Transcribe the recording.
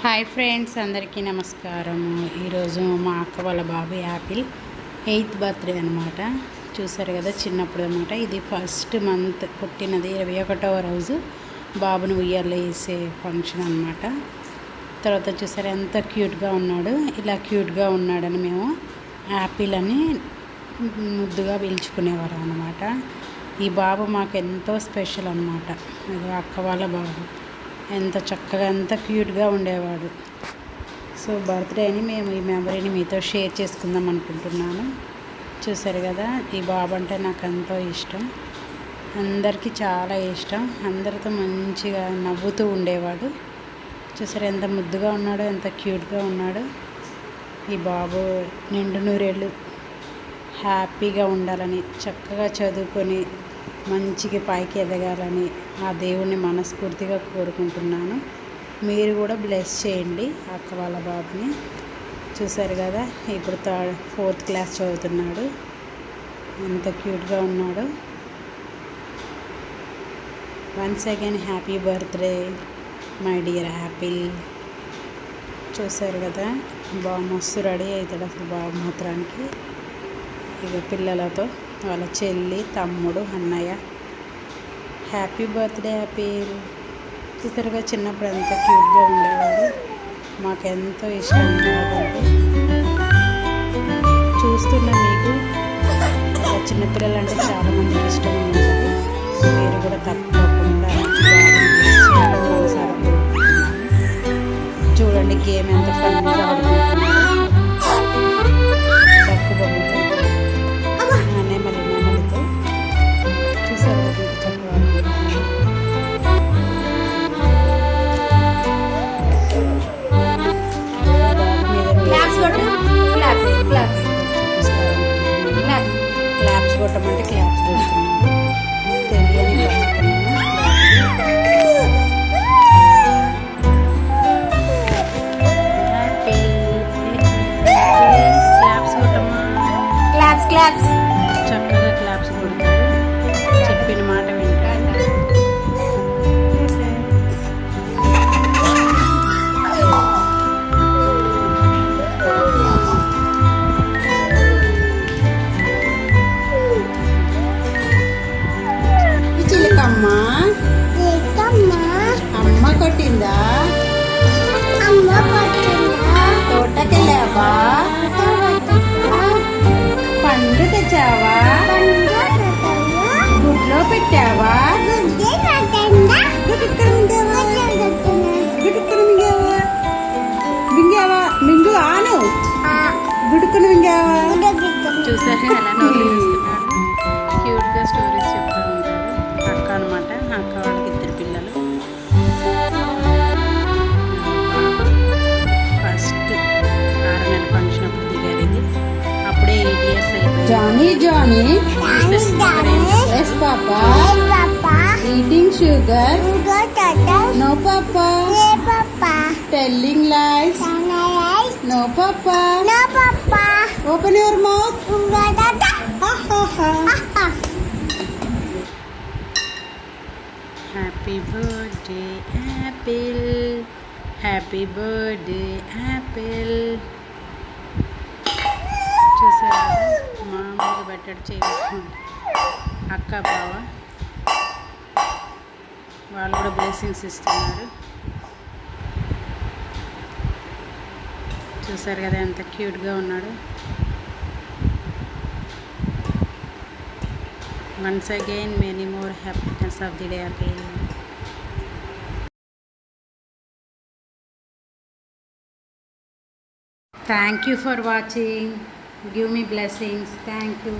Hi friends, అందరికీ నమస్కారము. ఈరోజు మా అక్క వాళ్ళ బాబు యాపిల్ 8th బర్త్డే అనమాట. చూసారు కదా, చిన్నప్పుడు అనమాట. ఇది ఫస్ట్ మంత్ పుట్టినది, 21వ రోజు బాబును ఉయ్యాలో వేసే ఫంక్షన్ అనమాట. తర్వాత చూసారు ఎంత క్యూట్గా ఉన్నాడు. ఇలా క్యూట్గా ఉన్నాడని మేము యాపిల్ అని ముద్దుగా పిలుచుకునేవారు అనమాట. ఈ బాబు మాకు ఎంతో స్పెషల్ అనమాట. ఇది అక్క వాళ్ళ బాబు ఎంత చక్కగా ఎంత క్యూట్గా ఉండేవాడు. సో బర్త్డేని మేము ఈ మెమరీని మీతో షేర్ చేసుకుందాం అనుకుంటున్నాను. చూసారు కదా, ఈ బాబు అంటే నాకు ఎంతో ఇష్టం, అందరికీ చాలా ఇష్టం. అందరితో మంచిగా నవ్వుతూ ఉండేవాడు. చూసారు ఎంత ముద్దుగా ఉన్నాడో, ఎంత క్యూట్గా ఉన్నాడో. ఈ బాబు నిండు నూరేళ్ళు హ్యాపీగా ఉండాలని, చక్కగా చదువుకొని మంచిగా పైకి ఎదగాలని ఆ దేవుణ్ణి మనస్ఫూర్తిగా కోరుకుంటున్నాను. మీరు కూడా బ్లెస్ చేయండి అక్క వాళ్ళ బాబుని. చూసారు కదా, ఇప్పుడు 4th క్లాస్ చదువుతున్నాడు. ఎంత క్యూట్గా ఉన్నాడు. Once again happy birthday my dear Apple. చూసారు కదా, బాగా మస్తు రెడీ అవుతాడు అసలు బాబు మాత్రానికి. ఇక పిల్లలతో, వాళ్ళ చెల్లి, తమ్ముడు, అన్నయ్య. Happy birthday Apple. చూసారుగా, చిన్నప్పుడు ఎంత క్యూట్గా ఉండేవాడు. మాకెంతో ఇష్టం ఉండేవాడు. చూస్తున్న మీకు చిన్నపిల్లలు అంటే చాలామందికి ఇష్టం ఉండేది. మీరు కూడా తప్పకుండా చూడండి, గేమ్ ఎంత ఫన్నీగా ఆడుకుంటున్నాడు. నెమలితో చూసారు కదా, చక్కగా క్లాప్స్ కొట్టమంటే క్లాప్స్ కొడుతున్నాడు. తెలియని క్లాప్స్ కొట్టమ్మా, క్లాప్స్. చక్కగా క్లాప్స్ కొడతాడు, చెప్పిన మాట వింటాడు. చిలకమ్మా, అమ్మ కొట్టిందా? తోటకెళ్ళావా? పండు తెచ్చావా? గుడ్లో పెట్టావా? మింగు ఆను గుడుకును మింగావా? చూసారు ఎలా నవ్వుతున్నాడు. క్యూట్గా స్టోరీస్ చెప్తూ ఉంటాడు. అక్క అనమాట, అక్క వాళ్ళకి 2 పిల్లలు. ఫస్ట్ 6 నెలల ఫంక్షన్ అప్పుడు దిగారు. ఇది అప్పుడే 8 years అయిపోయింది. Johnny yes papa, eating sugar, no papa, telling lies, no papa, open your mouth. Happy birthday apple, happy birthday apple. చూసారా, మామూలుగా బట్టడు చేయించుకోండి. అక్క బావ వాళ్ళు కూడా బ్లెస్సింగ్స్ ఇస్తున్నారు. చూసారు కదా ఎంత క్యూట్గా ఉన్నాడు. Once again many more happiness of the day Apple. Thank you for watching. Give me blessings. Thank you.